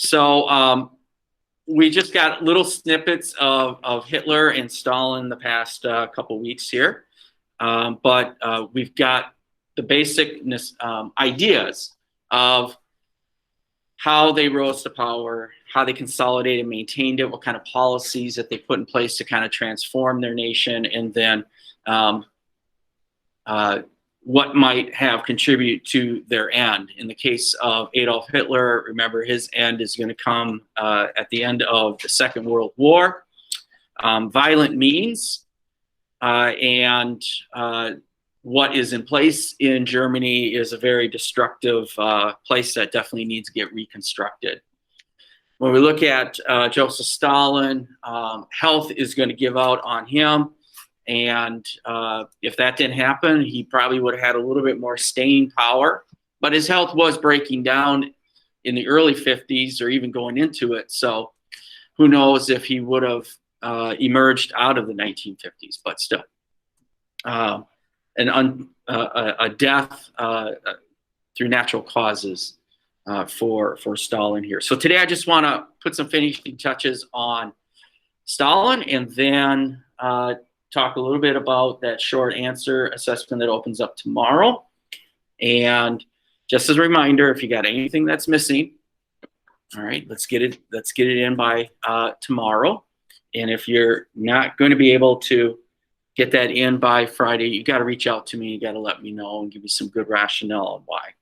So we just got little snippets of Hitler and Stalin the past couple weeks here. But we've got the basic ideas of how they rose to power, how they consolidated and maintained it, what kind of policies that they put in place to kind of transform their nation, and then what might have contributed to their end. In the case of Adolf Hitler, remember his end is going to come at the end of the Second World War. Violent means and what is in place in Germany is a very destructive place that definitely needs to get reconstructed. When we look at Joseph Stalin, health is going to give out on him. And if that didn't happen, he probably would have had a little bit more staying power. But his health was breaking down in the early 50s or even going into it. So who knows if he would have emerged out of the 1950s, but still. A death through natural causes for Stalin here. So today I just want to put some finishing touches on Stalin and then talk a little bit about that short answer assessment that opens up tomorrow. And just as a reminder, if you got anything that's missing, all right, let's get it in by tomorrow. And if you're not going to be able to get that in by Friday, you got to reach out to me. You got to let me know and give me some good rationale on why.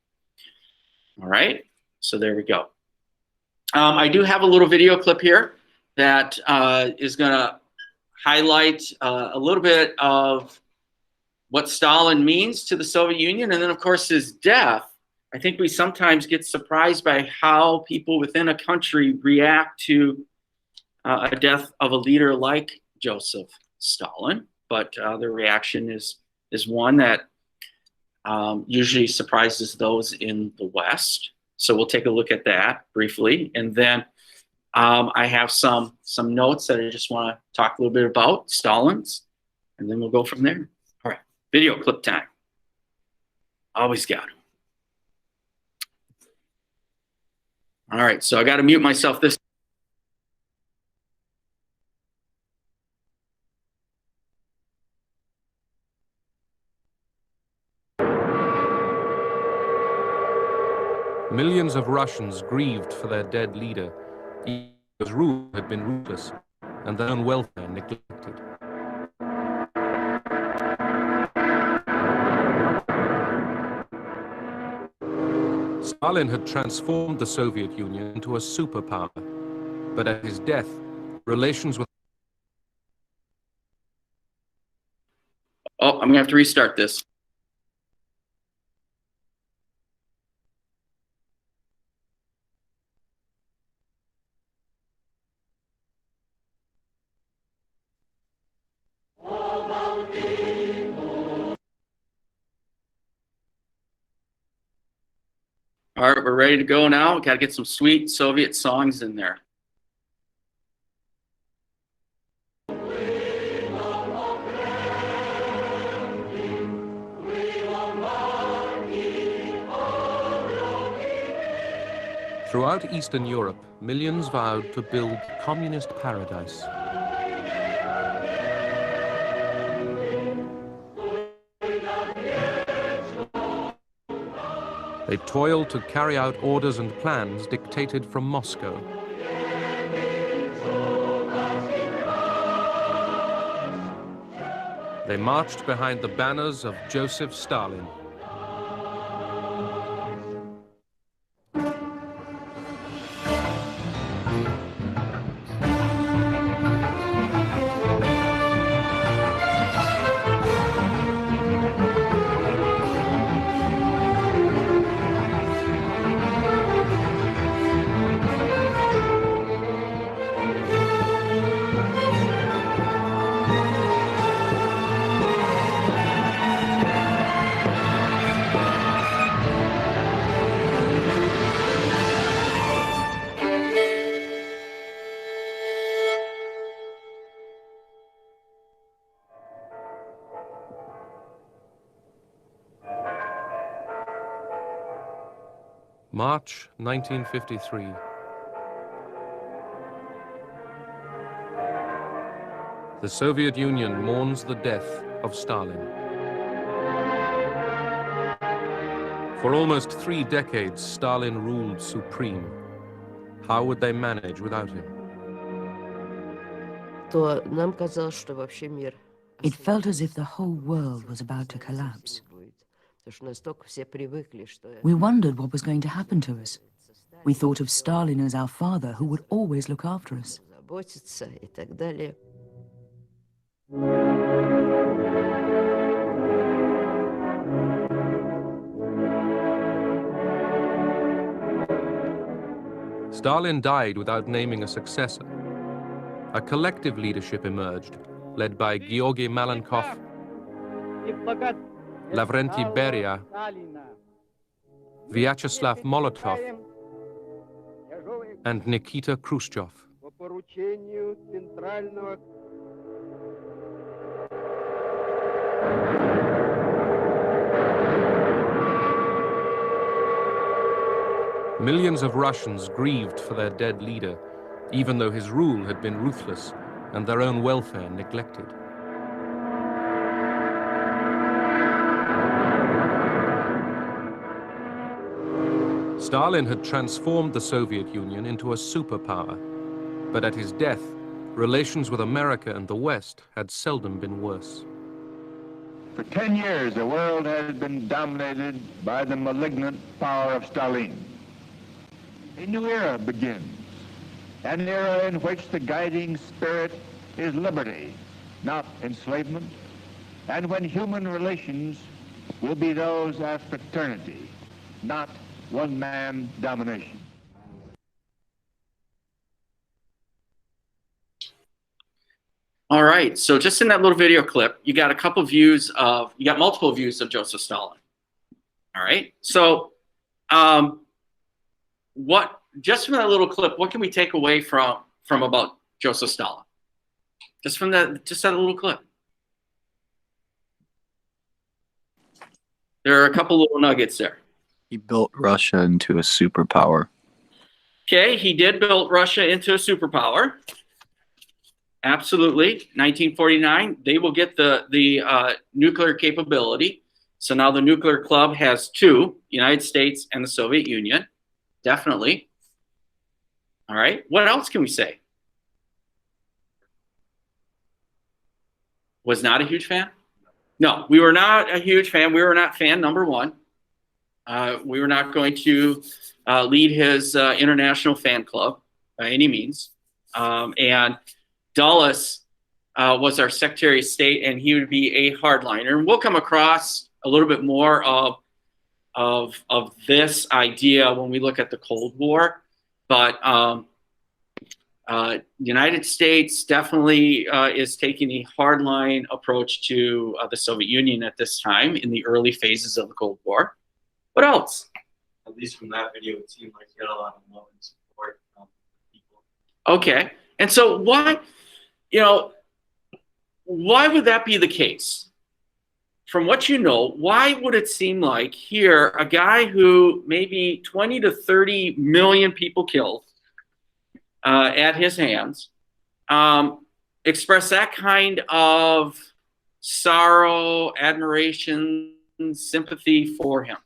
All right, so there we go. I do have a little video clip here that is going to highlight a little bit of what Stalin means to the Soviet Union, and then of course his death. I think we sometimes get surprised by how people within a country react to a death of a leader like Joseph Stalin, but the reaction is one that usually surprises those in the West. So we'll take a look at that briefly, and then I have some notes that I just want to talk a little bit about Stalin's, and then we'll go from there. All right, video clip time. Always got it. All right, so I got to mute myself this. Millions of Russians grieved for their dead leader. His rule had been ruthless, and their own welfare neglected. Stalin had transformed the Soviet Union into a superpower, but at his death, relations with... Oh, I'm gonna have to restart this. All right, we're ready to go now. Got to get some sweet Soviet songs in there. Throughout Eastern Europe, millions vowed to build communist paradise. They toiled to carry out orders and plans dictated from Moscow. They marched behind the banners of Joseph Stalin. March 1953. The Soviet Union mourns the death of Stalin. For almost 3 decades, Stalin ruled supreme. How would they manage without him? It felt as if the whole world was about to collapse. We wondered what was going to happen to us. We thought of Stalin as our father who would always look after us. Stalin died without naming a successor. A collective leadership emerged, led by Georgy Malenkov, Lavrenti Beria, Vyacheslav Molotov, and Nikita Khrushchev. Millions of Russians grieved for their dead leader, even though his rule had been ruthless and their own welfare neglected. Stalin had transformed the Soviet Union into a superpower, but at his death, relations with America and the West had seldom been worse. For 10 years, the world has been dominated by the malignant power of Stalin. A new era begins, an era in which the guiding spirit is liberty, not enslavement, and when human relations will be those of fraternity, not one-man domination. All right, so just in that little video clip, you got multiple views of Joseph Stalin. All right, so just from that little clip, what can we take away from about Joseph Stalin? Just that little clip. There are a couple little nuggets there. He built Russia into a superpower. Okay, he did build Russia into a superpower. Absolutely. 1949, they will get the nuclear capability. So now the nuclear club has 2, United States and the Soviet Union. Definitely. All right. What else can we say? Was not a huge fan? No, we were not a huge fan. We were not fan number 1. We were not going to lead his international fan club by any means. And Dulles was our Secretary of State, and he would be a hardliner. And we'll come across a little bit more of this idea when we look at the Cold War. But the United States definitely is taking a hardline approach to the Soviet Union at this time in the early phases of the Cold War. What else? At least from that video, it seemed like he had a lot of love and support from people. Okay. And so why would that be the case? From what you know, why would it seem like here, a guy who maybe 20 to 30 million people killed at his hands, express that kind of sorrow, admiration, sympathy for him?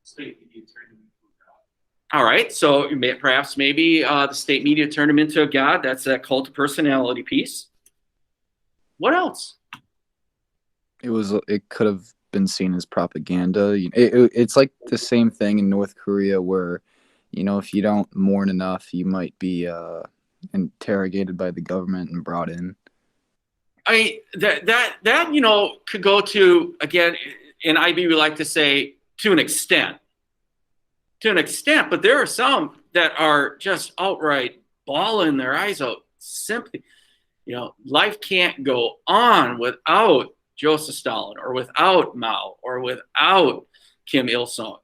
State media turned him into a god. All right, so perhaps maybe the state media turned him into a god. That's that cult of personality piece. What else? It could have been seen as propaganda. It's like the same thing in North Korea where, if you don't mourn enough, you might be interrogated by the government and brought in. I mean, that could go to, again, in IB we like to say, to an extent, but there are some that are just outright bawling their eyes out. Simply, life can't go on without Joseph Stalin or without Mao or without Kim Il-sung.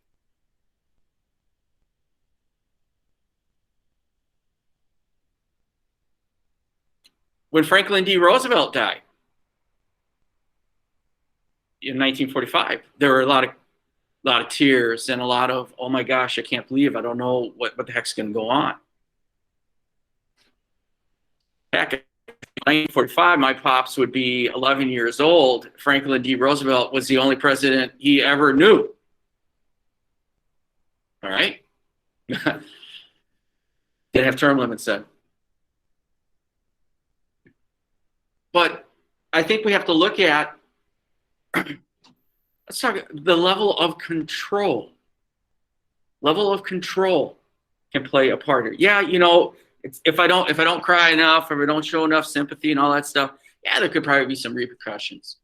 When Franklin D. Roosevelt died in 1945, there were a lot of lot of tears and a lot of, oh my gosh, I can't believe, I don't know what the heck's going to go on. Heck, in 1945, my pops would be 11 years old. Franklin D. Roosevelt was the only president he ever knew. All right? Didn't have term limits then. But I think we have to look at, let's talk the level of control. Level of control can play a part here. Yeah, you know, if I don't cry enough, or if I don't show enough sympathy and all that stuff, yeah, there could probably be some repercussions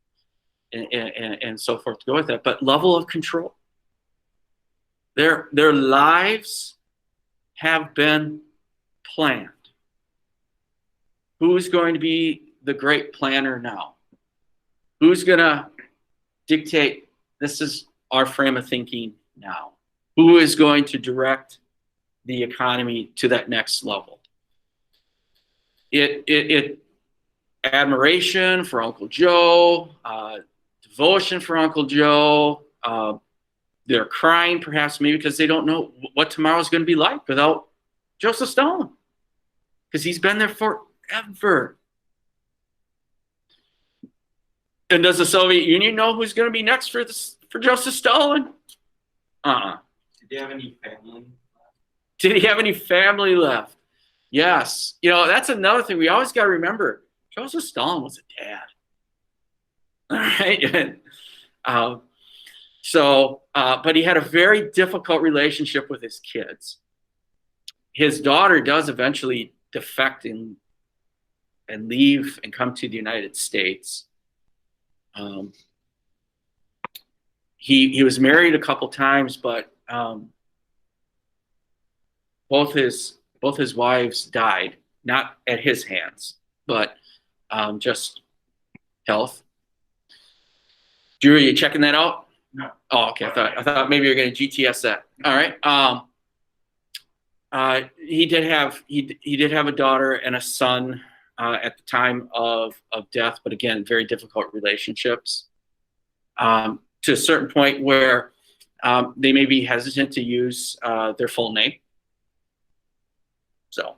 and so forth to go with that. But level of control. Their lives have been planned. Who's going to be the great planner now? Who's going to dictate, this is our frame of thinking now? Who is going to direct the economy to that next level? It admiration for Uncle Joe, devotion for Uncle Joe. They're crying perhaps maybe because they don't know what tomorrow's going to be like without Joseph Stalin, because he's been there forever. And does the Soviet Union know who's going to be next for Joseph Stalin? Did they have any family? Did he have any family left? Yes. You know, that's another thing we always got to remember. Joseph Stalin was a dad. All right. But he had a very difficult relationship with his kids. His daughter does eventually defect and leave and come to the United States. He was married a couple times, but both his wives died, not at his hands, but just health. Drew, are you checking that out? No. Oh, okay. I thought maybe you're going to GTS that. All right. He did have a daughter and a son at the time of death, but again, very difficult relationships. To a certain point where they may be hesitant to use their full name. So,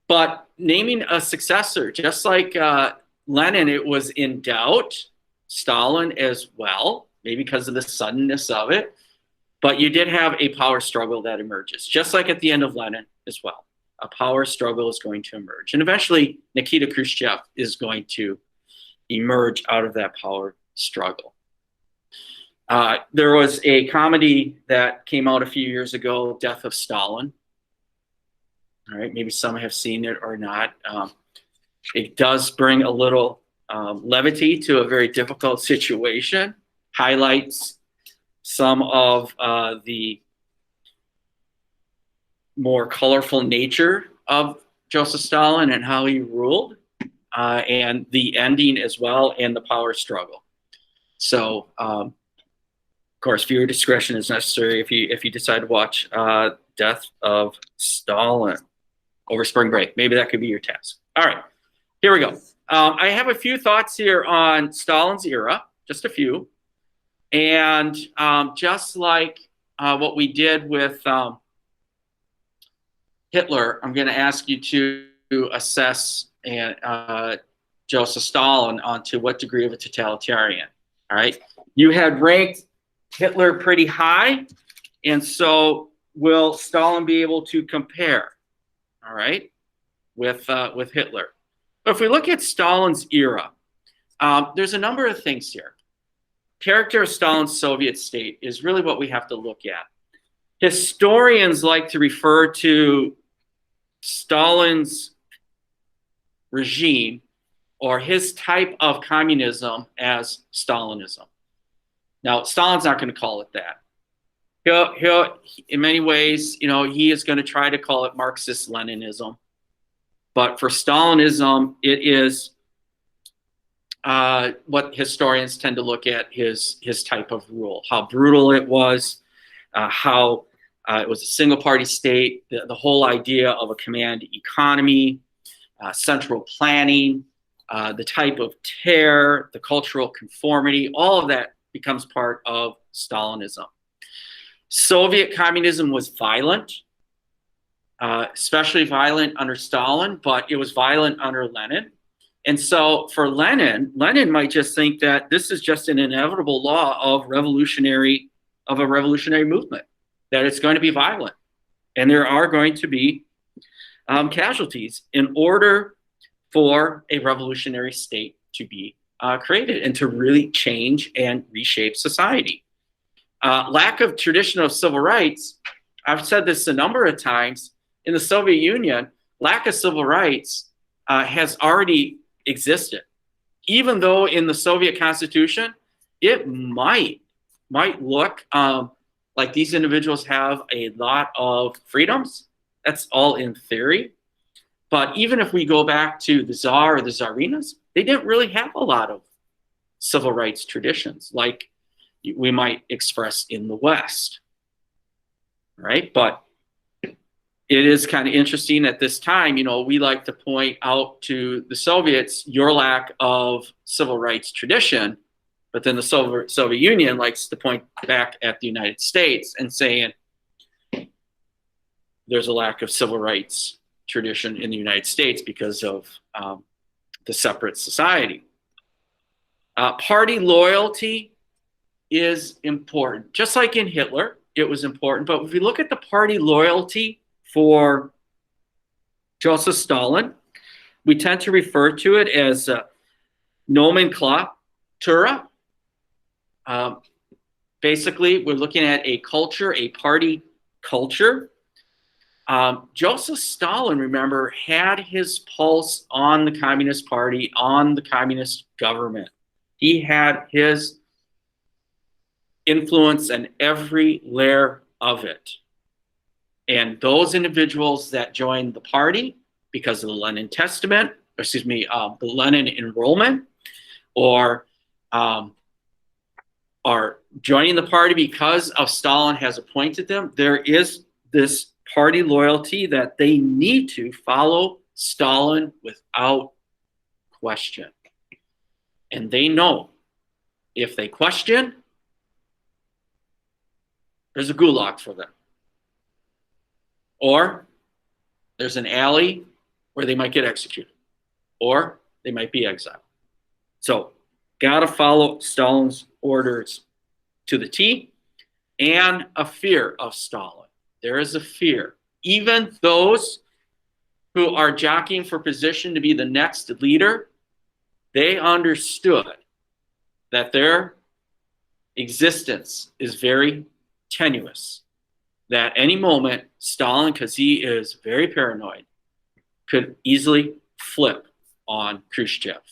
but naming a successor, just like Lenin, it was in doubt. Stalin as well, maybe because of the suddenness of it. But you did have a power struggle that emerges, just like at the end of Lenin as well. A power struggle is going to emerge. And eventually, Nikita Khrushchev is going to emerge out of that power struggle. There was a comedy that came out a few years ago, Death of Stalin. All right, maybe some have seen it or not. It does bring a little levity to a very difficult situation, highlights some of the more colorful nature of Joseph Stalin and how he ruled, and the ending as well, and the power struggle. So, of course, viewer discretion is necessary if you decide to watch Death of Stalin over spring break. Maybe that could be your task. All right, here we go. I have a few thoughts here on Stalin's era, just a few. And just like what we did with Hitler, I'm going to ask you to assess Joseph Stalin onto what degree of a totalitarian. All right. You had ranked Hitler pretty high. And so will Stalin be able to compare, all right, with Hitler? But if we look at Stalin's era, there's a number of things here. Character of Stalin's Soviet state is really what we have to look at. Historians like to refer to Stalin's regime or his type of communism as Stalinism. Now, Stalin's not going to call it that. He'll in many ways, you know, he is going to try to call it Marxist-Leninism. But for Stalinism, it is what historians tend to look at his type of rule, how brutal it was, how it was a single-party state, the whole idea of a command economy, central planning, the type of terror, the cultural conformity, all of that becomes part of Stalinism. Soviet communism was violent, especially violent under Stalin, but it was violent under Lenin. And so for Lenin might just think that this is just an inevitable law of a revolutionary movement, that it's going to be violent. And there are going to be casualties in order for a revolutionary state to be created and to really change and reshape society. Lack of tradition of civil rights, I've said this a number of times, in the Soviet Union, lack of civil rights has already existed. Even though in the Soviet Constitution, it might look like these individuals have a lot of freedoms. That's all in theory. But even if we go back to the Tsar or the Tsarinas, they didn't really have a lot of civil rights traditions like we might express in the West, right? But it is kind of interesting at this time, we like to point out to the Soviets your lack of civil rights tradition, but then the Soviet Union likes to point back at the United States and saying there's a lack of civil rights tradition in the United States because of the separate society. Party loyalty is important. Just like in Hitler, it was important. But if we look at the party loyalty for Joseph Stalin, we tend to refer to it as nomenklatura. Basically, we're looking at a culture, a party culture. Joseph Stalin, remember, had his pulse on the Communist Party, on the communist government. He had his influence in every layer of it. And those individuals that joined the party because of the Lenin Testament, the Lenin enrollment, or are joining the party because of Stalin has appointed them, there is this party loyalty that they need to follow Stalin without question. And they know if they question, there's a gulag for them. Or there's an alley where they might get executed. Or they might be exiled. So, gotta follow Stalin's orders to the T, and a fear of Stalin. There is a fear. Even those who are jockeying for position to be the next leader, they understood that their existence is very tenuous. That any moment, Stalin, because he is very paranoid, could easily flip on Khrushchev,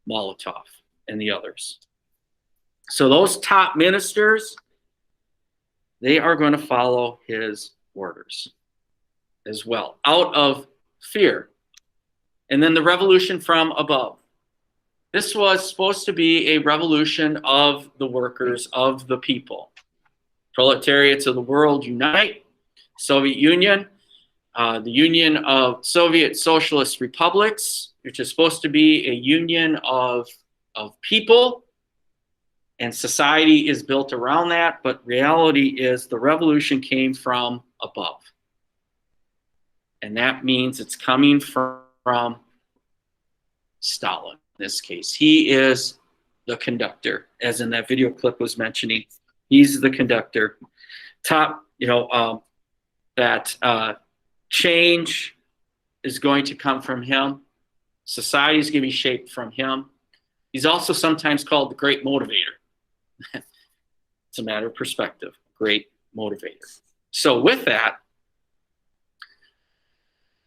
Molotov, and the others. So those top ministers, they are going to follow his orders as well, out of fear. And then the revolution from above. This was supposed to be a revolution of the workers, of the people. Proletariats of the world unite. Soviet Union, the Union of Soviet Socialist Republics, which is supposed to be a union of people, and society is built around that, but reality is the revolution came from above. And that means it's coming from Stalin in this case. He is the conductor, as in that video clip was mentioning. He's the conductor. That change is going to come from him. Society is going to be shaped from him. He's also sometimes called the great motivator. It's a matter of perspective. Great motivator. So with that,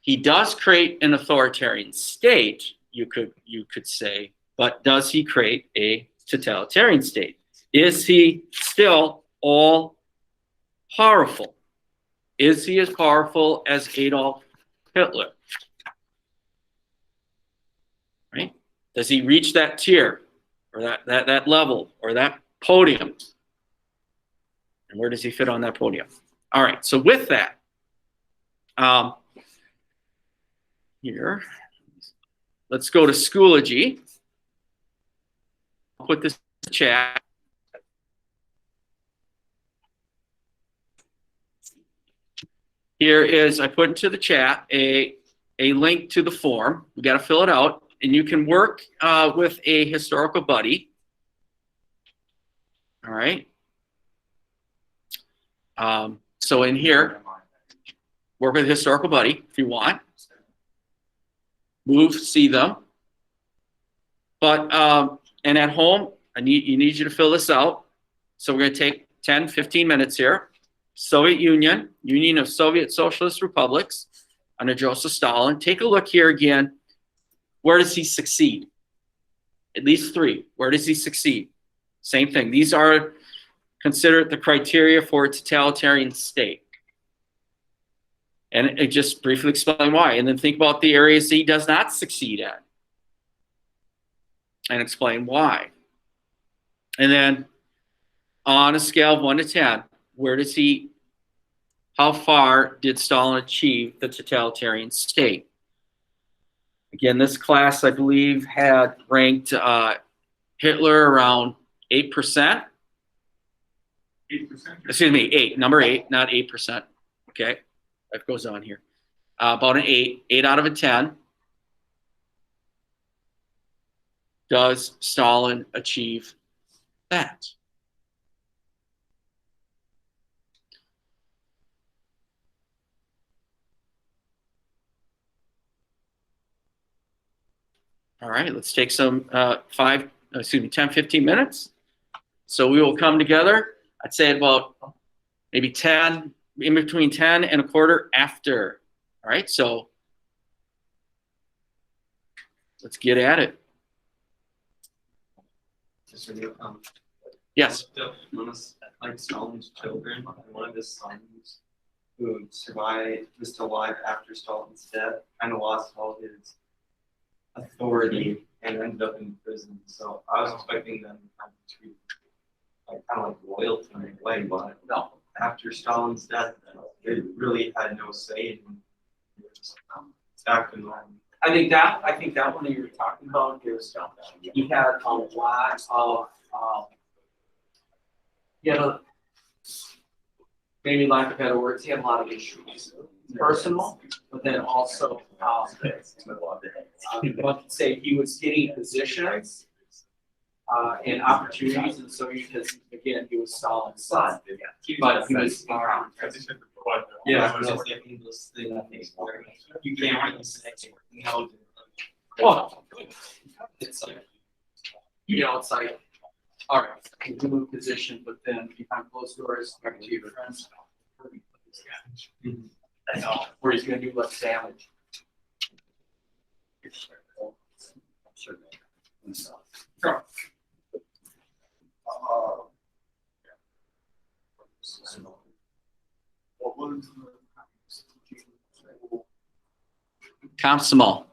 he does create an authoritarian state, you could say, but does he create a totalitarian state? Is he still all powerful? Is he as powerful as Adolf Hitler? Right? Does he reach that tier or that level or that podium? And where does he fit on that podium? All right, so with that, here, let's go to Schoology. I'll put this in the chat. here is, I put into the chat a link to the form. You got to fill it out, and you can work with a historical buddy. All right. So in here, work with a historical buddy if you want. Move, see them. But, and at home, you need you to fill this out. So we're going to take 10, 15 minutes here. Soviet Union, Union of Soviet Socialist Republics under Joseph Stalin. Take a look here again. Where does he succeed? At least 3. Where does he succeed? Same thing. These are considered the criteria for a totalitarian state. And it just briefly explain why. And then think about the areas he does not succeed at. And explain why. And then on a scale of 1 to 10, where does he, how far did Stalin achieve the totalitarian state? Again, this class, I believe, had ranked Hitler around 8%. 8%. Excuse me, 8, number 8, not 8%. Okay, that goes on here. About an 8 out of a 10. Does Stalin achieve that? All right, let's take some 10, 15 minutes. So we will come together, I'd say about maybe 10, in between 10 and a quarter after. All right, so let's get at it. Yes. Like Stalin's children, one of his sons who survived, was still alive after Stalin's death, kind of lost all his authority and ended up in prison. So I was expecting them to treat like kind of like royalty in a way, but no. After Stalin's death, they really had no say in back in line. I think that one that you were talking about is he had a lot of maybe lack of better words, he had a lot of issues. Personal, but then also one could say he was getting positions and opportunities, and so because again he was Stalin's son, but he was Yeah, those things where you can't really say, well, it's like, it's like, all right, you can move position, but then behind closed doors, back to your friends. I know where he's going to do less damage. Sure. Komsomol.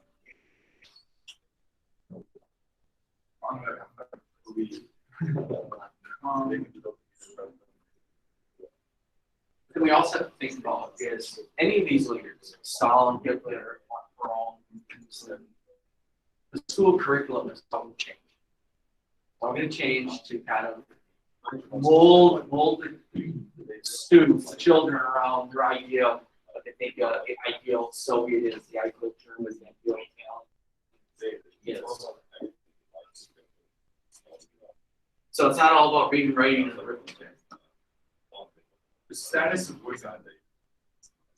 Then we also have to think about is any of these leaders, Stalin, Hitler, Rome, the school curriculum is going to change. It's all going to change to kind of mold the students, the children around their idea, what they think the ideal Soviet is, the ideal German is, the ideal Italian. So it's not all about reading, writing, and arithmetic. The status of Boyzone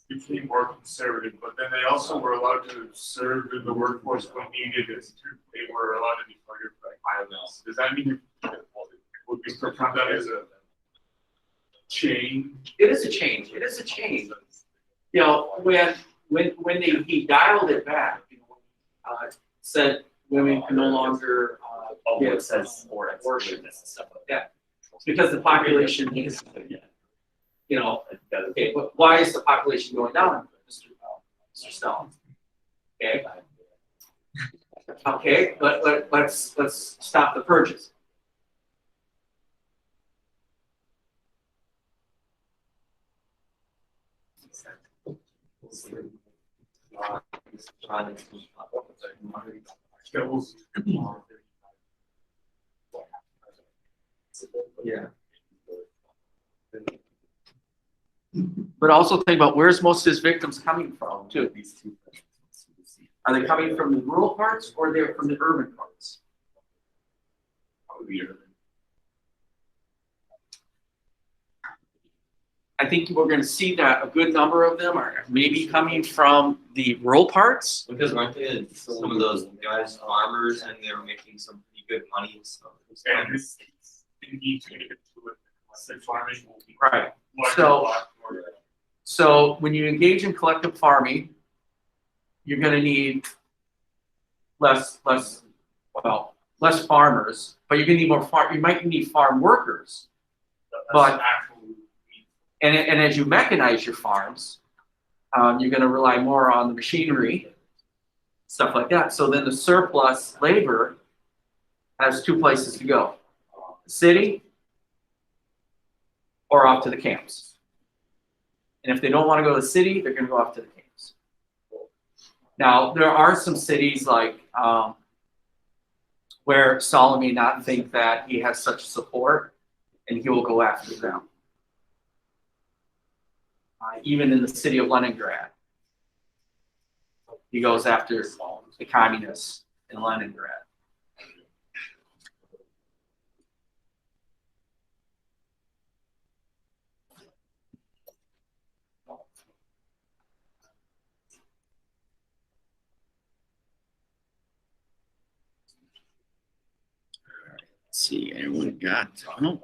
became more conservative, but then they also were allowed to serve in the workforce when needed. They were allowed to be targeted by violence. Does that mean would we still count that as a change? It is a change. It is a change. When he dialed it back, said women can no longer get abortion and stuff like that. It's because the population is, okay, but why is the population going down, Mr. Stalin? Okay. Okay, let's stop the purges. Yeah. But also think about where's most of his victims coming from too. Are they coming from the rural parts or they're from the urban parts? I think we're going to see that a good number of them are maybe coming from the rural parts. Because aren't they some of those guys farmers and they were making some pretty good money, so. And this, you need to get into it, unless they're farming will be. Right. much So- a lot more. So when you engage in collective farming, you're going to need less farmers, but you're going to need more you might need farm workers. But- Actual. And as you mechanize your farms, you're going to rely more on the machinery, stuff like that. So then the surplus labor has two places to go: the city or off to the camps. And if they don't want to go to the city, they're going to go off to the camps. Now, there are some cities like where Stalin may not think that he has such support, and he will go after them. Even in the city of Leningrad, he goes after the communists in Leningrad. Let's see, anyone got? Oh.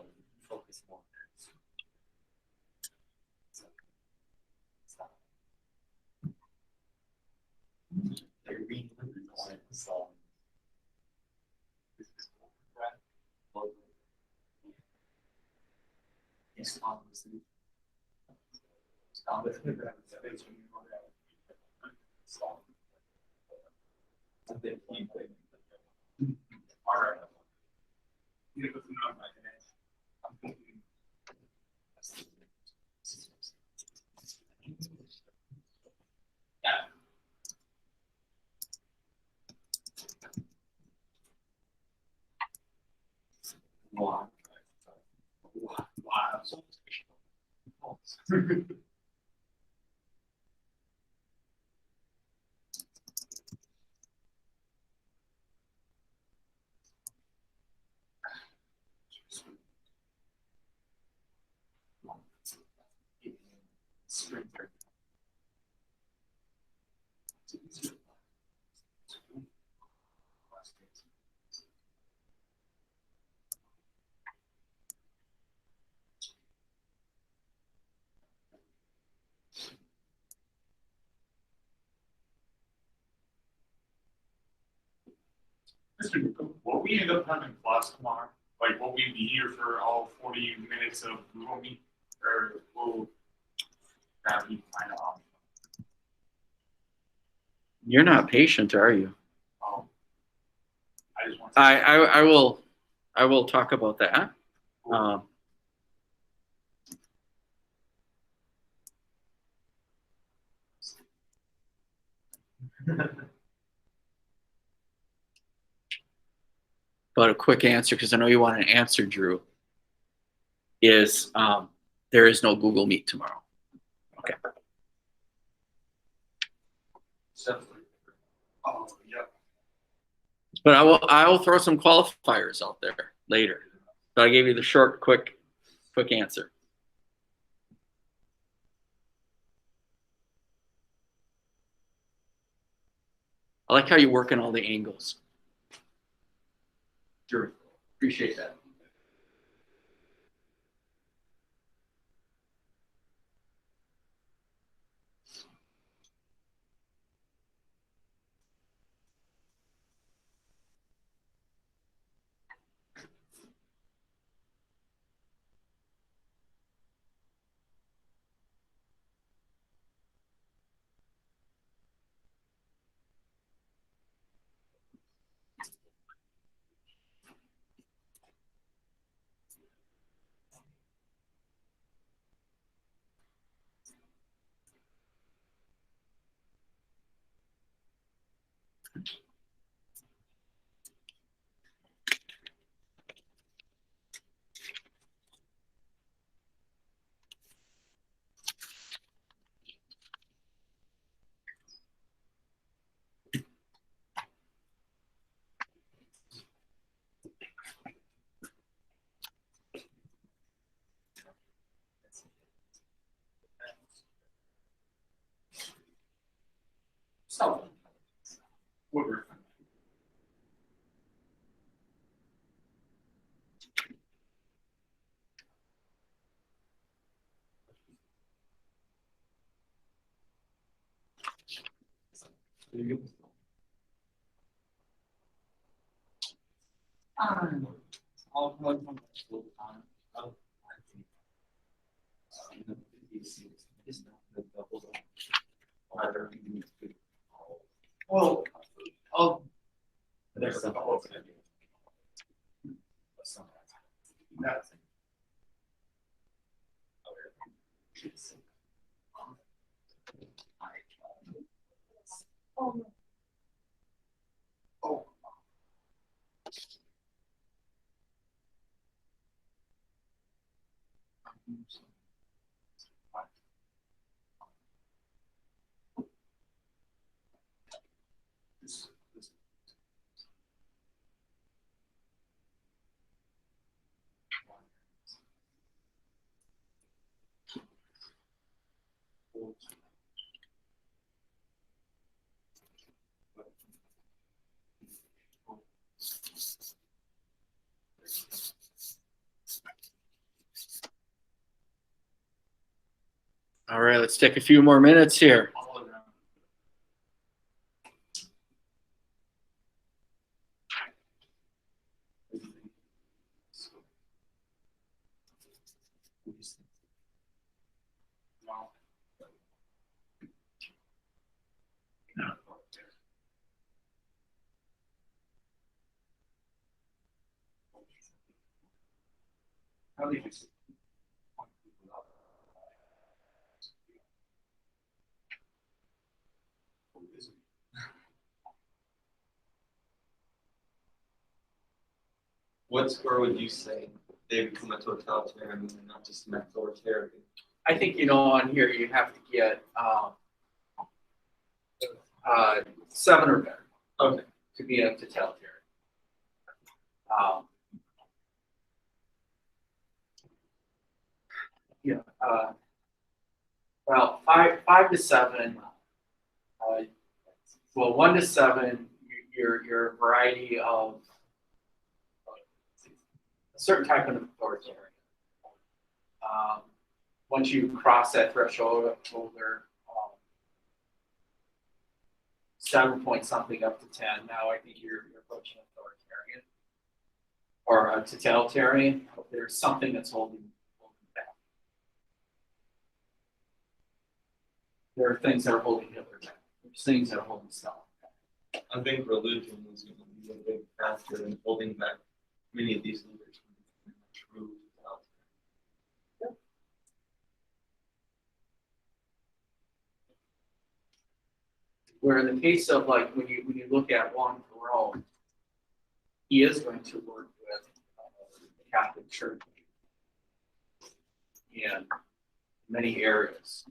Will we end up having class tomorrow? Like, will we be here for all 40 minutes of Google Meet? Or will that be kind of off? You're not patient, are you? I just want to. I will talk about that. But a quick answer, because I know you want an answer, Drew, is there is no Google Meet tomorrow. Okay. Oh, yep. But I will throw some qualifiers out there later. But I gave you the short, quick answer. I like how you work in all the angles. Sure. Appreciate that. Well, I'll. All right, let's take a few more minutes here. What score would you say they become a totalitarian and not just an authoritarian? I think, on here you have to get 7 or better. Okay. To be a totalitarian. Well, 5 to 7. Well, 1 to 7, you're a variety of a certain type of authoritarian. Once you cross that threshold over 7 point something up to 10, now I think you're approaching authoritarian or a totalitarian. There's something that's holding back. There are things that are holding Hitler back. There's things that are holding Stalin back. I think religion is going to be a big factor in holding back many of these leaders from becoming true totalitarian. Where in the case of when you look at Juan Perón, he is going to work with the Catholic Church in many areas.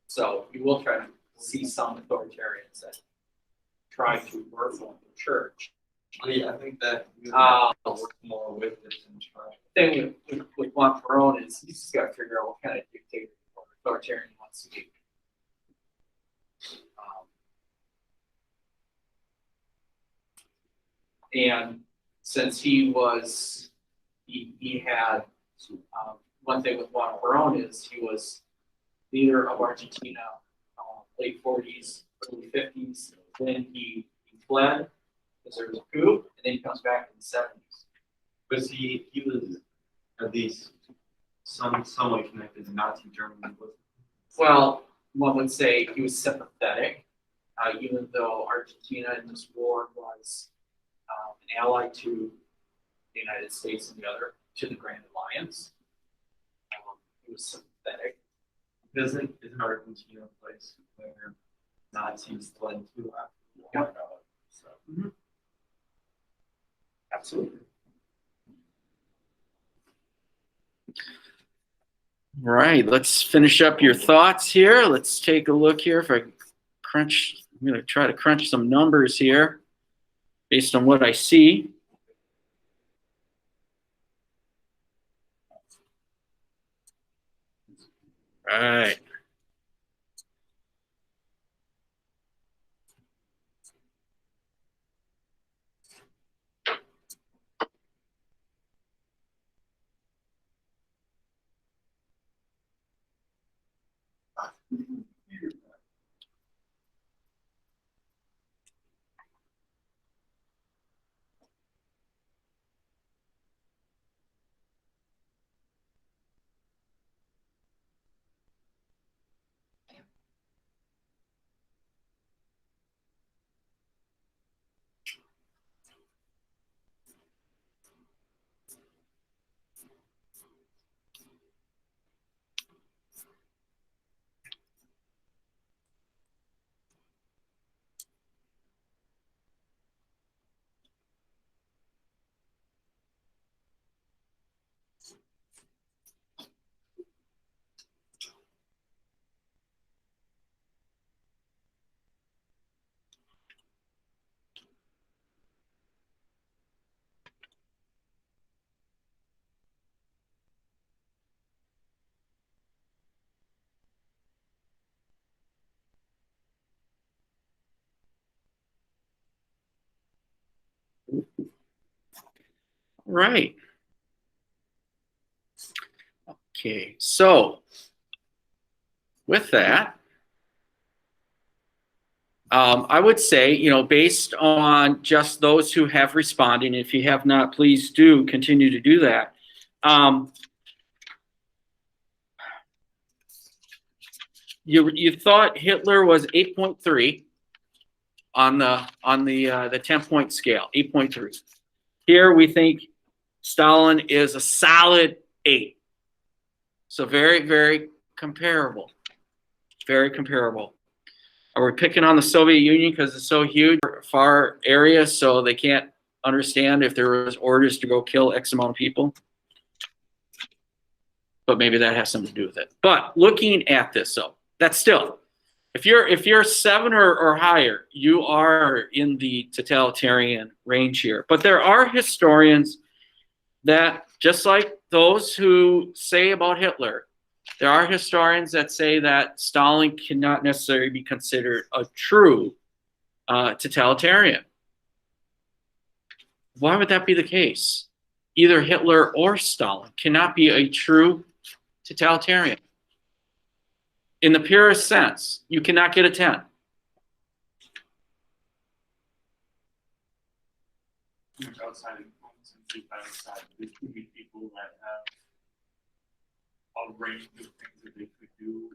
So you will try to see some authoritarians that try to work on the church. Yeah, I think that you have to work more with it and try. The thing with Juan Perón is he's just got to figure out what kind of dictator or authoritarian he wants to be. And since he had one thing with Juan Perón is he was leader of Argentina, late 40s, early 50s. Then he fled because there was a coup, and then he comes back in the 70s. But he was at least somewhat connected to Nazi Germany. Well, one would say he was sympathetic, even though Argentina in this war was an ally to the United States and the other to the Grand Alliance. He was sympathetic. Isn't Argentina a place where Nazis fled to after the war? So. Mm-hmm. Absolutely. All right, let's finish up your thoughts here. Let's take a look here. If I crunch, I'm going to try to crunch some numbers here based on what I see. All right. Right. Okay, so with that, I would say, you know, based on just those who have responded, and if you have not, please do continue to do that. You thought Hitler was 8.3 on the 10-point scale, 8.3. Here we think Stalin is a solid 8. So very, very comparable. Very comparable. Are we picking on the Soviet Union because it's so huge, far area, so they can't understand if there was orders to go kill X amount of people? But maybe that has something to do with it. But looking at this, so that's still, if you're 7 or higher, you are in the totalitarian range here. But there are historians that, just like those who say about Hitler, there are historians that say that Stalin cannot necessarily be considered a true totalitarian. Why would that be the case? Either Hitler or Stalin cannot be a true totalitarian. In the purest sense, you cannot get a 10. Outside influence and outside, there could be people that have a range of things that they could do.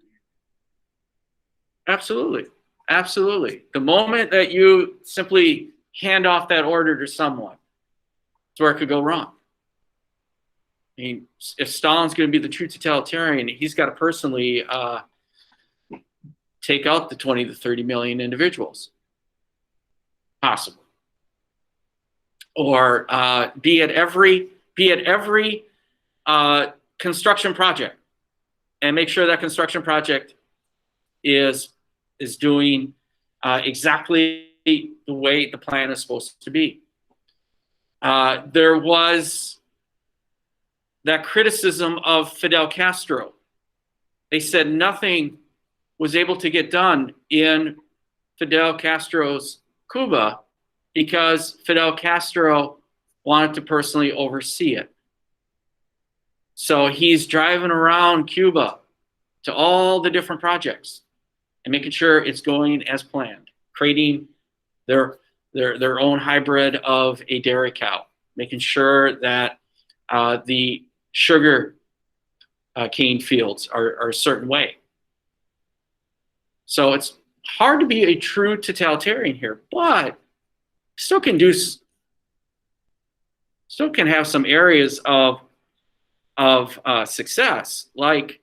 Absolutely. Absolutely. The moment that you simply hand off that order to someone, that's where it could go wrong. I mean, if Stalin's going to be the true totalitarian, he's got to personally take out the 20 to 30 million individuals. Possible. Or be at every construction project, and make sure that construction project is doing exactly the way the plan is supposed to be. There was that criticism of Fidel Castro. They said nothing was able to get done in Fidel Castro's Cuba because Fidel Castro wanted to personally oversee it. So he's driving around Cuba to all the different projects and making sure it's going as planned, creating their own hybrid of a dairy cow, making sure that the sugar cane fields are a certain way. So it's hard to be a true totalitarian here, but still can have some areas of success, like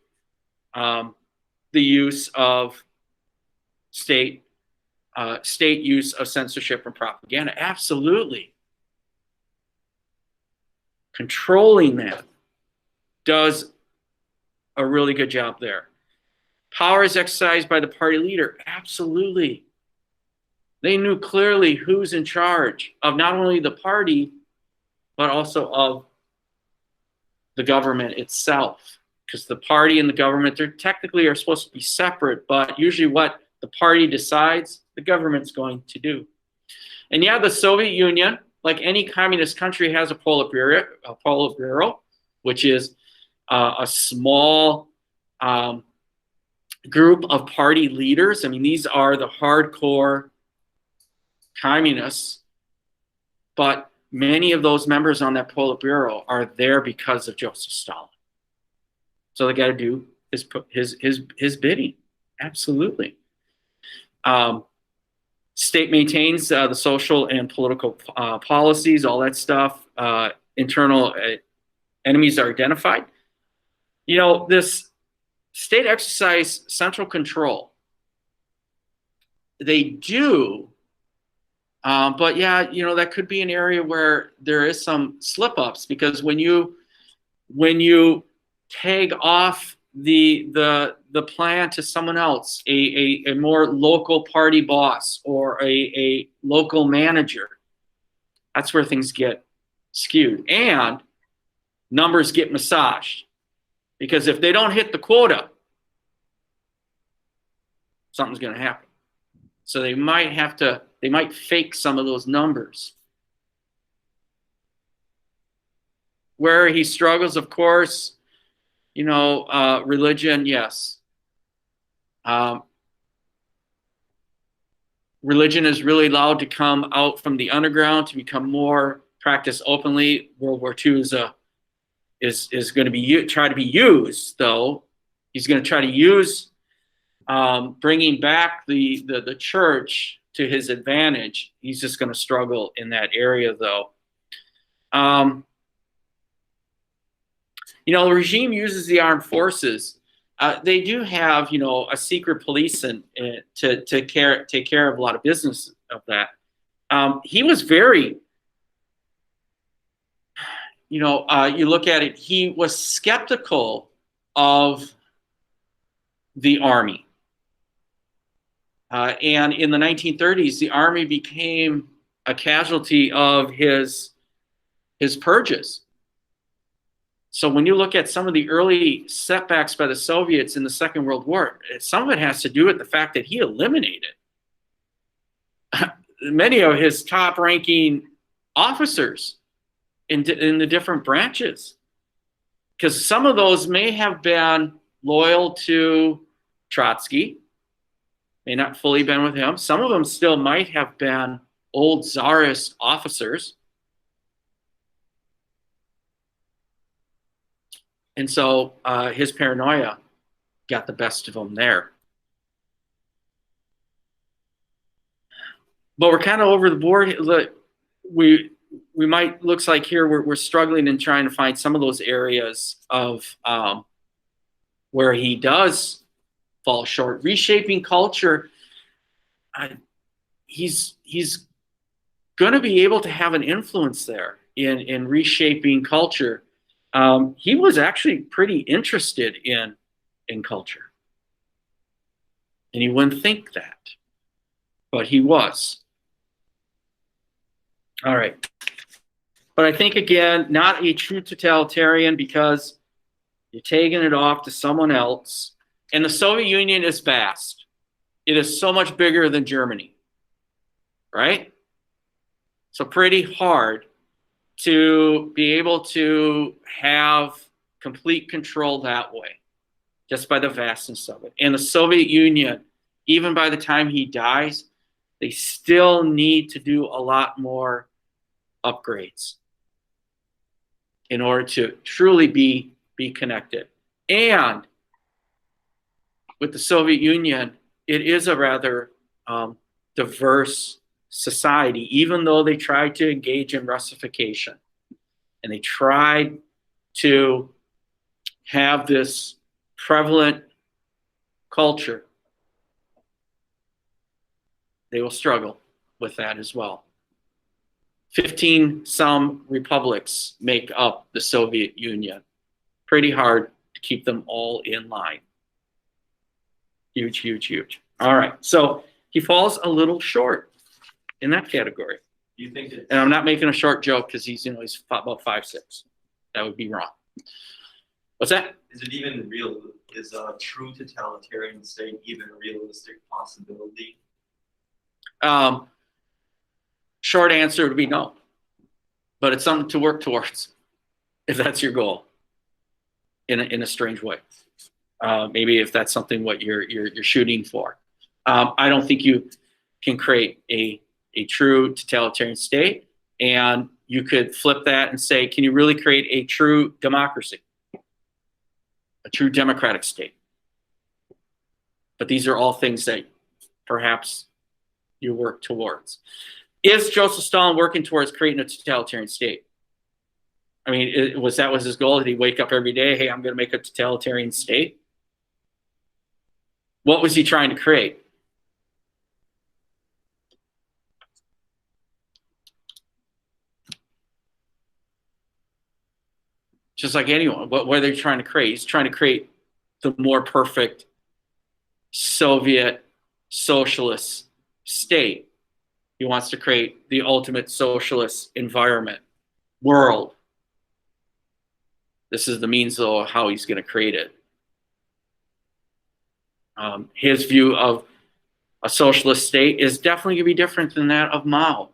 the use of state use of censorship and propaganda. Absolutely. Controlling that does a really good job there. Power is exercised by the party leader. Absolutely. They knew clearly who's in charge of not only the party, but also of the government itself. Because the party and the government, they're technically are supposed to be separate, but usually what the party decides, the government's going to do. And yeah, the Soviet Union, like any communist country, has a Politburo, which is a small group of party leaders. I mean, these are the hardcore communists, but many of those members on that Politburo are there because of Joseph Stalin. So they got to do his bidding. Absolutely. State maintains the social and political policies, all that stuff. Internal enemies are identified. You know, this state exercise central control. They do, but yeah, you know, that could be an area where there is some slip-ups, because when you tag off the plan to someone else, a more local party boss or a local manager, that's where things get skewed and numbers get massaged. Because if they don't hit the quota, something's going to happen. So they might fake some of those numbers. where he struggles, of course, you know, religion, yes. Religion is really allowed to come out from the underground to become more practiced openly. World War II is going to be try to be used, though. He's going to try to use bringing back the church to his advantage. He's just going to struggle in that area, though. You know, the regime uses the armed forces. They do have, you know, a secret police and to take care of a lot of business of that. He was very, you know, you look at it, he was skeptical of the army. And in the 1930s, the army became a casualty of his purges. So when you look at some of the early setbacks by the Soviets in the Second World War, some of it has to do with the fact that he eliminated many of his top-ranking officers in the different branches. Because some of those may have been loyal to Trotsky, may not fully been with him. Some of them still might have been old Tsarist officers. And so his paranoia got the best of him there. But we're kind of over the board. Look, we might, looks like here we're struggling and trying to find some of those areas of where he does fall short. Reshaping culture, he's going to be able to have an influence there in reshaping culture. He was actually pretty interested in culture. And you wouldn't think that, but he was. All right. But I think, again, not a true totalitarian because you're taking it off to someone else. And the Soviet Union is vast. It is so much bigger than Germany, right? So pretty hard to be able to have complete control that way, just by the vastness of it. And the Soviet Union, even by the time he dies, they still need to do a lot more upgrades in order to truly be connected. And with the Soviet Union, it is a rather diverse society, even though they tried to engage in Russification and they tried to have this prevalent culture. They will struggle with that as well. 15 some republics make up the Soviet Union. Pretty hard to keep them all in line. Huge, huge, huge. All right, so he falls a little short in that category. Do you think it's, And I'm not making a short joke because he's, you know, he's about 5'6". That would be wrong. What's that? is it even real? Is a true totalitarian state even a realistic possibility? Short answer would be no. But it's something to work towards if that's your goal in a strange way. Maybe if that's something what you're shooting for. I don't think you can create a true totalitarian state, and you could flip that and say, can you really create a true democracy, a true democratic state? But these are all things that perhaps you work towards. Is Joseph Stalin working towards creating a totalitarian state? I mean, was his goal? Did he wake up every day, hey, I'm going to make a totalitarian state? What was he trying to create? Just like anyone, what are they trying to create? He's trying to create the more perfect Soviet socialist state. He wants to create the ultimate socialist environment, world. This is the means, though, of how he's going to create it. His view of a socialist state is definitely going to be different than that of Mao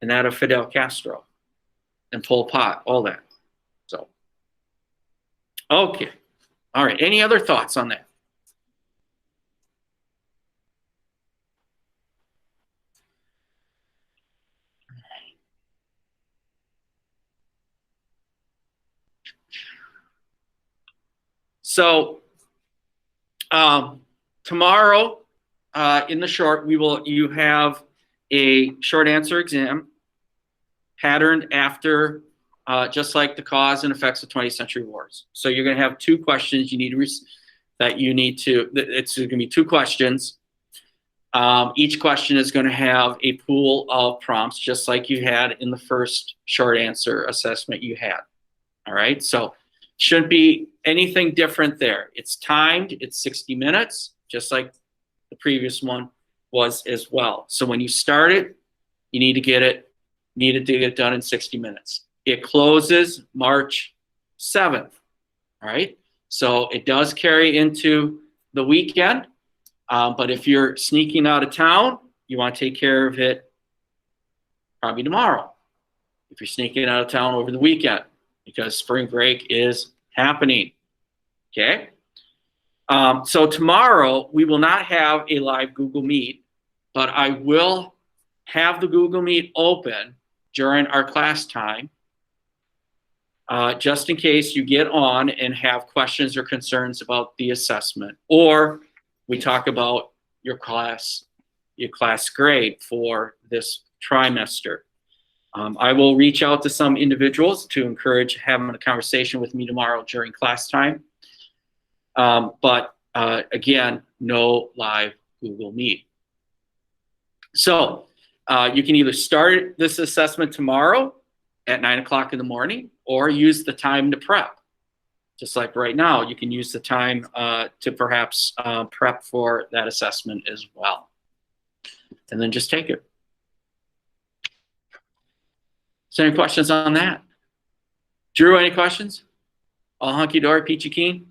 and that of Fidel Castro. and Pol Pot, all that. So, okay. All right. Any other thoughts on that? So, tomorrow, in the short, you have a short answer exam patterned after, just like the cause and effects of 20th century wars. So you're going to have two questions it's going to be two questions. Each question is going to have a pool of prompts, just like you had in the first short answer assessment you had. All right. So shouldn't be anything different there. It's timed. It's 60 minutes, just like the previous one was as well. So when you start it, you need to get it done in 60 minutes. It closes March 7th. All right. So it does carry into the weekend. But if you're sneaking out of town, you want to take care of it probably tomorrow. If you're sneaking out of town over the weekend, because spring break is happening. Okay. So tomorrow we will not have a live Google Meet, but I will have the Google Meet open during our class time, just in case you get on and have questions or concerns about the assessment, or we talk about your class grade for this trimester. I will reach out to some individuals to encourage having a conversation with me tomorrow during class time. But again, no live Google Meet. So you can either start this assessment tomorrow at 9 o'clock in the morning, or use the time to prep. Just like right now, you can use the time to perhaps prep for that assessment as well. And then just take it. So any questions on that? Drew, any questions? All hunky-dory, peachy keen?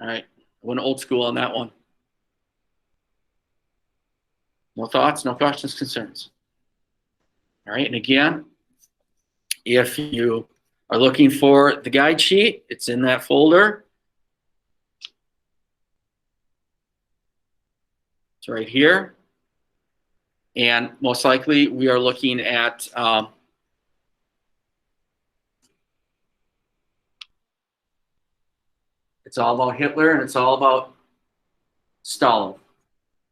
All right, I went old school on that one. No thoughts, no questions, concerns. All right, and again, if you are looking for the guide sheet, it's in that folder. It's right here. And most likely we are looking at it's all about Hitler and it's all about Stalin.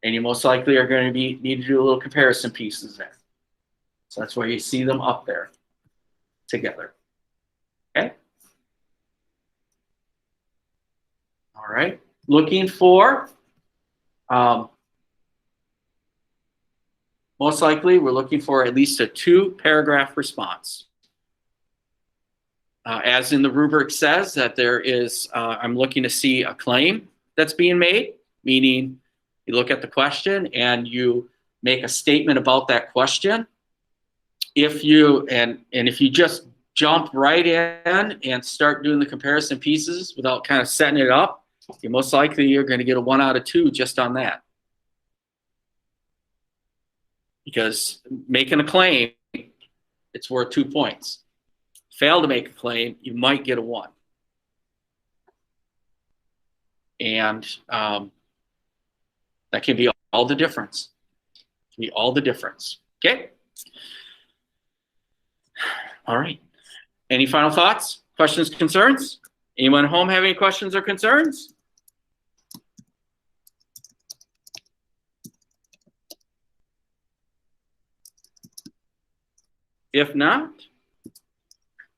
And you most likely are going to need to do a little comparison pieces there. So that's why you see them up there together. Okay. All right. Looking for most likely, we're looking for at least a 2-paragraph response. As in the rubric says, that there is, I'm looking to see a claim that's being made, meaning you look at the question and you make a statement about that question. If you, and if you just jump right in and start doing the comparison pieces without kind of setting it up, you most likely you're going to get a 1 out of 2 just on that. Because making a claim, it's worth 2 points. Fail to make a claim, you might get a 1. And that can be all the difference. It can be all the difference. Okay? All right. Any final thoughts, questions, concerns? Anyone at home have any questions or concerns? If not,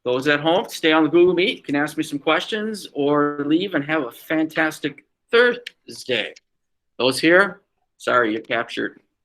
those at home, stay on the Google Meet. You can ask me some questions or leave and have a fantastic Thursday. Those here, sorry, you're captured.